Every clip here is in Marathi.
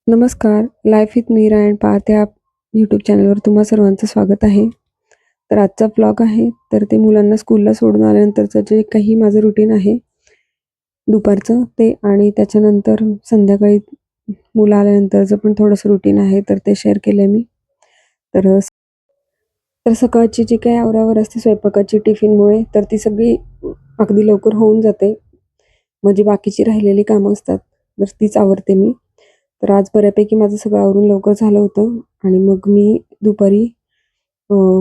नमस्कार. Life with Meera and Parth या यूट्यूब चॅनलवर तुम्हा सर्वांचं स्वागत आहे. तर आजचा व्लॉग आहे, तर ते मुलांना स्कूलला सोडून आल्यानंतरचं जे काही माझं रुटीन आहे दुपारचं ते आणि त्याच्यानंतर संध्याकाळी मुलं आल्यानंतरचं पण थोडंसं रुटीन आहे, तर ते शेअर केलं मी. तर तर सकाळची जी काही आवरावर असते स्वयंपाकाची टिफिनमुळे, तर ती सगळी अगदी लवकर होऊन जाते. म्हणजे बाकीची राहिलेली कामं असतात, तर तीच आवरते मी. तर आज बऱ्यापैकी माझं सगळं आवरून लवकर झालं होतं आणि मग मी दुपारी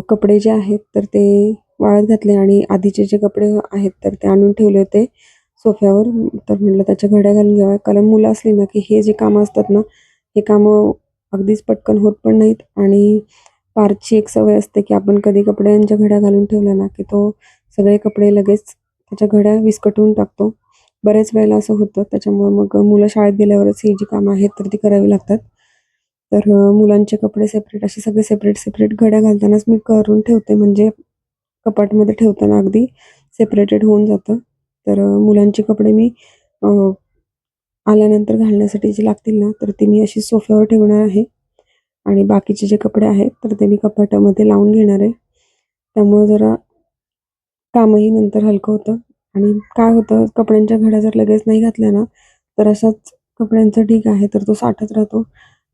कपडे जे आहेत तर ते वाळत घातले आणि आधीचे जे कपडे आहेत तर ते आणून ठेवले होते सोफ्यावर. तर म्हटलं त्याच्या घड्या घालून घ्याव्या, कारण मुलं असली ना की हे जे कामं असतात ना, हे कामं अगदीच पटकन होत पण नाहीत. आणि पारची एक सवय असते की आपण कधी कपड्यांच्या घड्या घालून ठेवल्या ना की तो सगळे कपडे लगेच त्याच्या घड्या विस्कटून टाकतो. बऱ्याच वेळेला असं होतं. त्याच्यामुळे मग मुलं शाळेत गेल्यावरच ही जी कामं आहेत तर ती करावी लागतात. तर मुलांचे कपडे सेपरेट, असे सगळे सेपरेट सेपरेट घड्या घालतानाच मी करून ठेवते, म्हणजे कपाटमध्ये ठेवताना अगदी सेपरेटेड होऊन जातं. तर मुलांचे कपडे मी अ, आल्यानंतर घालण्यासाठी जे लागतील ना, तर ते मी अशी सोफ्यावर ठेवणार आहे आणि बाकीचे जे कपडे आहेत तर ते मी कपाटामध्ये लावून घेणार आहे. त्यामुळे जरा कामही नंतर हलकं होतं. आणि काय होतं, कपड्यांच्या घड्या जर लगेच नाही घातल्या ना, तर अशाच कपड्यांचा ढीग आहे तर तो साठत राहतो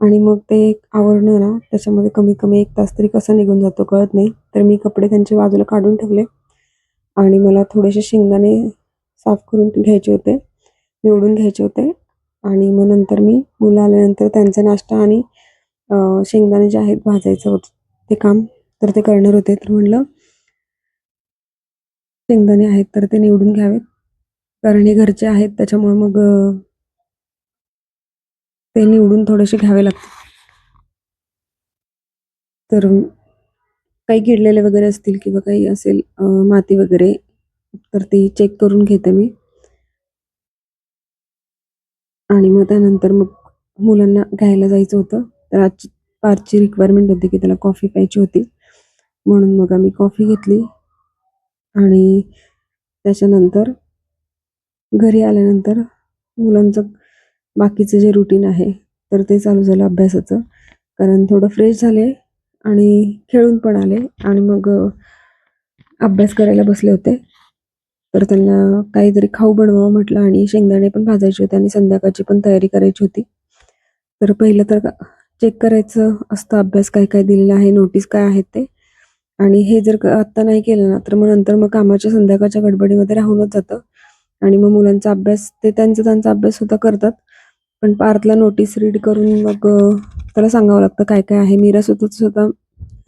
आणि मग ते आवरणं ना त्याच्यामध्ये कमीत कमी 1 तास तरी कसा निघून जातो कळत नाही. तर मी कपडे त्यांचे बाजूला काढून ठेवले आणि मला थोडेसे शेंगदाणे साफ करून घ्यायचे होते, निवडून घ्यायचे होते. आणि मग नंतर मी मुलं आल्यानंतर त्यांचा नाश्ता आणि शेंगदाणे जे आहेत भाजायचं होतं ते काम, तर ते करणार होते. तर म्हटलं शेंगदाणे आहेत तर ते निवडून घ्यावेत, कारण हे घरचे आहेत त्याच्यामुळे मग ते निवडून थोडेसे घ्यावे लागतात. तर काही किडलेले वगैरे असतील किंवा काही असेल माती वगैरे, तर ती चेक करून घेते मी. आणि मग त्यानंतर मग मुलांना घ्यायला जायचं होतं. तर आजची पारची रिक्वायरमेंट होती की त्याला कॉफी प्यायची होती, म्हणून मग आम्ही कॉफी घेतली. आणि त्याच्यानंतर घरी आल्यानंतर मुलांचं बाकीचं जे रुटीन आहे तर ते चालू झालं अभ्यासाचं. कारण थोडं फ्रेश झाले आणि खेळून पण आले आणि मग अभ्यास करायला बसले होते. तर त्यांना काहीतरी खाऊ बनवावं म्हटलं आणि शेंगदाणे पण भाजायचे होते आणि संध्याकाळची पण तयारी करायची होती. तर पहिलं तर चेक करायचं असतं अभ्यास काय काय दिलेला आहे, नोटीस काय आहेत ते. आणि हे जर आत्ता नाही केलं ना, तर मग नंतर मग कामाच्या संध्याकाळच्या गडबडीमध्ये राहूनच जातं. आणि मग मुलांचा अभ्यास ते त्यांचा अभ्यास सुद्धा करतात. पण पार्थला नोटीस रीड करून मग त्याला सांगावं लागतं काय काय आहे. मीरा स्वतः स्वतः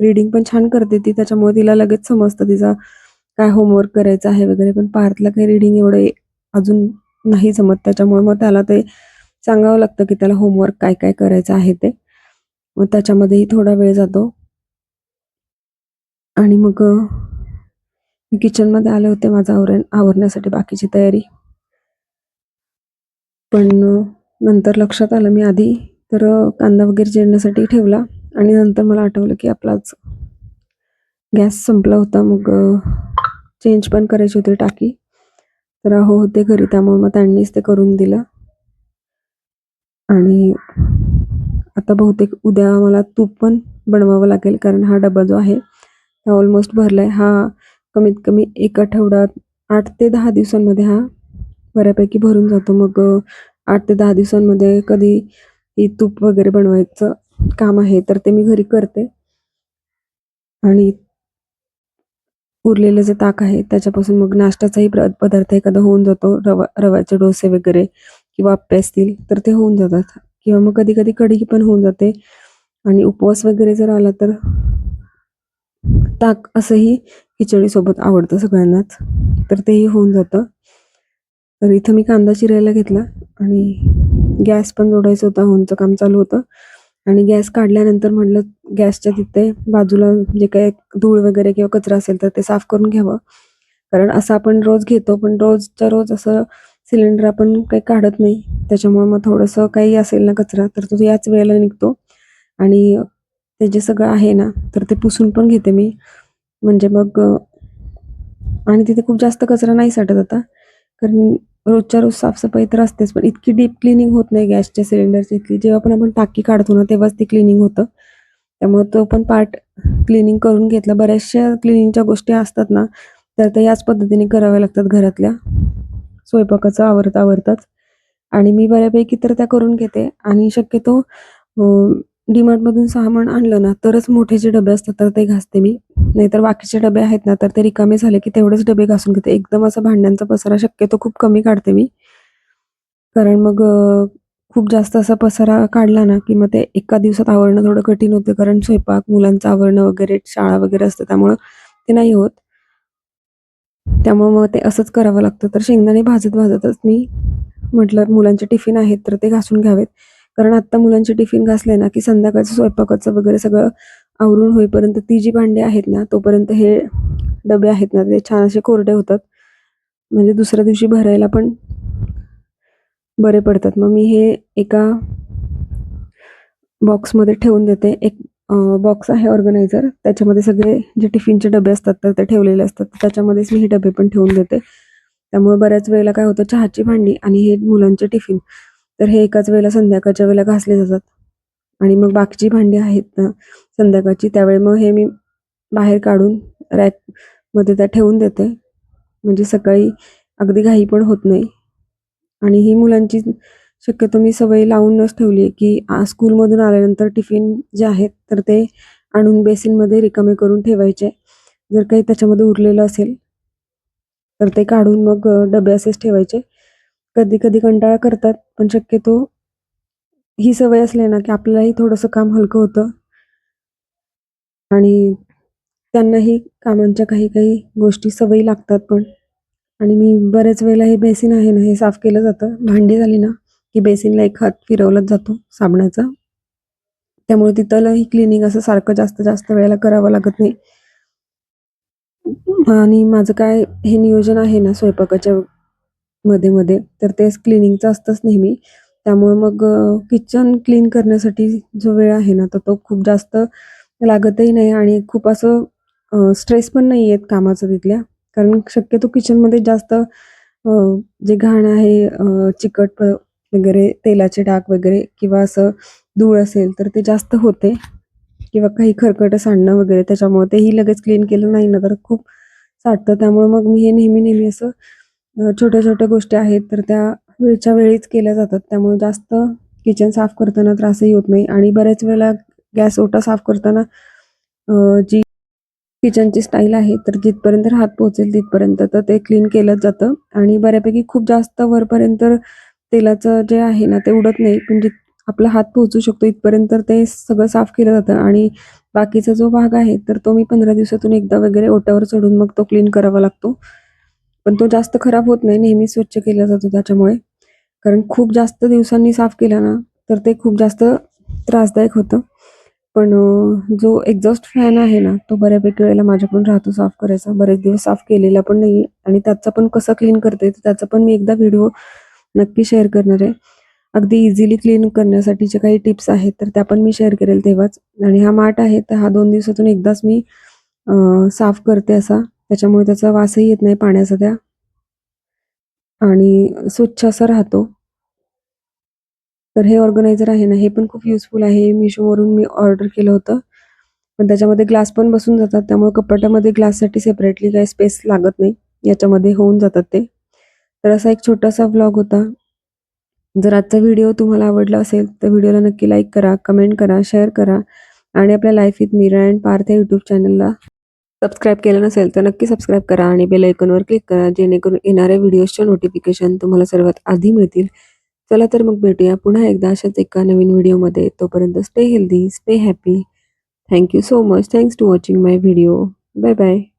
रीडिंग पण छान करते ती, त्याच्यामुळे तिला लगेच समजतं तिचा काय होमवर्क करायचा आहे वगैरे. पण पार्थला काही रीडिंग एवढं अजून नाही जमत, त्याच्यामुळे मग त्याला ते सांगावं लागतं की त्याला होमवर्क काय काय करायचं आहे ते. मग त्याच्यामध्येही थोडा वेळ जातो. आणि मग मी किचनमध्ये आले होते माझं आवरण्यासाठी बाकीची तयारी. पण नंतर लक्षात आलं, मी आधी तर कांदा वगैरे चिरण्यासाठी ठेवला आणि नंतर मला आठवलं की आपलाच गॅस संपला होता. मग चेंज पण करायची होती टाकी. तर अहो होते घरी, त्यामुळे मग त्यांनीच ते करून दिलं. आणि आता बहुतेक उद्या मला तूप पण बनवावं लागेल, कारण हा डबा जो आहे हा ऑलमोस्ट भरला आहे. हा कमीत कमी 1 आठवडा 8 ते 10 दिवसांमध्ये हा बऱ्यापैकी भरून जातो. मग 8 ते 10 दिवसांमध्ये कधी ही तूप वगैरे बनवायचं काम आहे तर ते मी घरी करते. आणि उरलेलं जे ताक आहे त्याच्यापासून मग नाश्त्याचाही पदार्थ एखादा होऊन जातो. रव्याचे डोसे वगैरे किंवा आप्पे असतील तर ते होऊन जातात, किंवा मग कधी कधी कढी पण होऊन जाते. आणि उपवास वगैरे जर आला तर ताक असंही खिचडीसोबत आवडतं सगळ्यांनाच, तर तेही होऊन जातं. तर इथं मी कांदा चिरायला घेतला आणि गॅस पण जोडायचं होतं, होमचं काम चालू होतं. आणि गॅस काढल्यानंतर म्हटलं गॅसच्या तिथे बाजूला जे काही धूळ वगैरे किंवा कचरा असेल तर ते साफ करून घ्यावं. कारण असं आपण रोज घेतो, पण रोजच्या रोज असं सिलेंडर आपण काही काढत नाही. त्याच्यामुळे मग थोडंसं काही असेल ना कचरा तर तो याच वेळेला निघतो. आणि ते जे सगळं आहे ना तर ते पुसून पण घेते मी. म्हणजे मग आणि तिथे खूप जास्त कचरा नाही साठत आता, कारण रोजच्या रोज साफसफाई तर असतेच, पण इतकी डीप क्लिनिंग होत नाही गॅसच्या सिलेंडरची इतकी. जेव्हा पण आपण टाकी काढतो ना, तेव्हाच ती क्लिनिंग होतं. त्यामुळे तो पण पार्ट क्लिनिंग करून घेतला. बऱ्याचशा क्लिनिंगच्या गोष्टी असतात ना, तर त्या याच पद्धतीने कराव्या लागतात घरातल्या, स्वयंपाकाचं आवरताच. आणि मी बऱ्यापैकी तर त्या करून घेते आणि शक्यतो डीमार्टमधून सामान आणलं ना, तरच मोठे जे डबे असतात तर ते घासते मी. नाहीतर बाकीचे डबे आहेत ना, तर ते रिकामे झाले की तेवढेच डबे घासून घेते. एकदम असा भांड्यांचा पसारा शक्यतो खूप कमी काढते मी. कारण मग खूप जास्त असा पसारा काढला ना, की मग ते एका दिवसात आवरणं थोडं कठीण होतं. कारण स्वयंपाक, मुलांचं आवरणं वगैरे, शाळा वगैरे असतं त्यामुळं ते नाही होत. त्यामुळं मग ते असंच करावं लागतं. तर शेंगदाणे भाजत-भाजतच मी म्हटलं मुलांचे टिफिन आहेत तर ते घासून घ्यावेत. कारण आत्ता मुलांचे टिफिन घासले ना, की संध्याकाळचं स्वयंपाकाचं वगैरे सगळं आवरून होईपर्यंत ती जी भांडी आहेत ना, तोपर्यंत हे डबे आहेत ना, ते छान असे कोरडे होतात. म्हणजे दुसऱ्या दिवशी भरायला पण बरे पडतात. मग मी हे एका बॉक्समध्ये ठेवून देते. एक बॉक्स आहे ऑर्गनायझर, त्याच्यामध्ये सगळे जे टिफिनचे डबे असतात तर ते ठेवलेले असतात. त्याच्यामध्येच मी हे डबे पण ठेवून देते. त्यामुळे बऱ्याच वेळेला काय होतं, चहाची भांडी आणि हे मुलांचे टिफिन, तर हे एकाच वेळेला संध्याकाळच्या वेळेला घासले जातात. आणि मग बाकीची भांडी आहेत ना संध्याकाळची, त्यावेळी मग हे मी बाहेर काढून रॅकमध्ये त्या ठेवून देते. म्हणजे सकाळी अगदी घाई पण होत नाही. आणि ही मुलांची शक्यतो मी सवय लावूनच ठेवली आहे, की स्कूलमधून आल्यानंतर टिफिन जे आहेत तर ते आणून बेसिनमध्ये रिकामे करून ठेवायचे. जर काही त्याच्यामध्ये उरलेलं असेल तर ते काढून मग डबे असेच ठेवायचे. कधी-कधी कंटाळा करतात, पण शक्यतो ही सवय असली ना, की आपल्यालाही थोडंसं काम हलकं होतं आणि त्यांनाही कामांच्या काही-काही गोष्टी सवयी लागतात पण. आणि मी बऱ्याच वेळेला हे बेसिन आहे ना, हे साफ केलं जातं. भांडी झाली ना, की बेसिनला एक हात फिरवलाच जातो साबणाचा. त्यामुळे तिथलंही क्लिनिंग असं सारखं जास्त वेळेला करावं लागत नाही. आणि माझं काय हे नियोजन आहे ना स्वयंपाकाच्या मध्ये-मध्ये, तर तेच क्लिनिंगचं असतंच नेहमी. त्यामुळे मग किचन क्लीन करण्यासाठी जो वेळ आहे ना, तर तो खूप जास्त लागतही नाही आणि खूप असं स्ट्रेस पण नाही येत कामाचा तिथल्या. कारण शक्यतो किचनमध्ये जास्त जे घाण आहे, चिकट वगैरे तेलाचे डाग वगैरे किंवा असं धूळ असेल, तर ते जास्त होते किंवा काही खरकटं सांडणं वगैरे त्याच्यामुळे तेही लगेच क्लीन केलं नाही ना, तर खूप साठतं. त्यामुळे मग मी हे नेहमी असं छोट्या-छोट्या गोष्टी आहेत, तर त्या वेळच्या वेळीच केल्या जातात. त्यामुळे जास्त किचन साफ करताना त्रासही होत नाही आणि बऱ्याच वेळेला गॅस ओटा साफ करताना जी किचनची स्टाईल आहे, तर जिथपर्यंत हात पोहोचेल तिथपर्यंत तर ते क्लीन केलंच जातं आणि बऱ्यापैकी खूप जास्त वरपर्यंत तेलाचं जे आहे ना, ते उडत नाही. पण आपला हात पोहोचू शकतो इथपर्यंत ते सगळं साफ केलं जातं आणि बाकीचा जो भाग आहे, तर तो मी 15 दिवसातून एकदा वगैरे ओट्यावर चढून मग तो क्लीन करावा लागतो. पण तो जास्त खराब होत नाही, नेहमी स्वच्छ केला जातो त्याच्यामुळे. कारण खूप जास्त दिवसांनी साफ केला ना, तर ते खूप जास्त त्रासदायक होतं. पण जो एक्झॉस्ट फॅन आहे ना, तो बऱ्यापैकी वेळेला माझ्याकडून राहतो साफ करायचा. बरेच दिवस साफ केलेला पण नाहीये आणि त्याचा पण कसं क्लीन करता त्याचा पण मी एकदा व्हिडिओ नक्की शेअर करणार आहे. अगदी इझिली क्लीन करण्यासाठीच्या काही टिप्स आहेत, तर त्या पण मी शेअर करेल तेव्हाच. आणि हा माठ आहे, तर हा 2 दिवसातून एकदाच मी साफ करते असा. त्याच्यामुळे त्याचा वासही येत नाही पाण्याचा त्या आणि स्वच्छ असा राहतो. तर हे ऑर्गनायझर आहे ना, हे पण खूप युजफुल आहे. Mishoवरून मी ऑर्डर केलं होतं. पण त्याच्यामध्ये ग्लास पण बसून जातात. त्यामुळे कपाटामध्ये ग्लाससाठी सेपरेटली काही स्पेस लागत नाही. याच्यामध्ये होऊन जातात ते. तर असा एक छोटासा व्लॉग होता. जर आजचा व्हिडिओ तुम्हाला आवडला असेल, तर व्हिडिओला नक्की लाईक करा, कमेंट करा, शेअर करा आणि आपल्या life with Meera and Parth या यूट्यूब चॅनलला सबस्क्राईब केलं नसेल, तर नक्की सबस्क्राईब करा आणि बेल आयकॉनवर क्लिक करा, जेणेकरून येणाऱ्या व्हिडिओजच्या नोटिफिकेशन तुम्हाला सर्वात आधी मिळतील. चला तर मग भेटूया पुन्हा एकदा अशाच एका नवीन व्हिडिओमध्ये. तोपर्यंत stay healthy, stay happy. Thank you so much. Thanks to watching my video. Bye bye.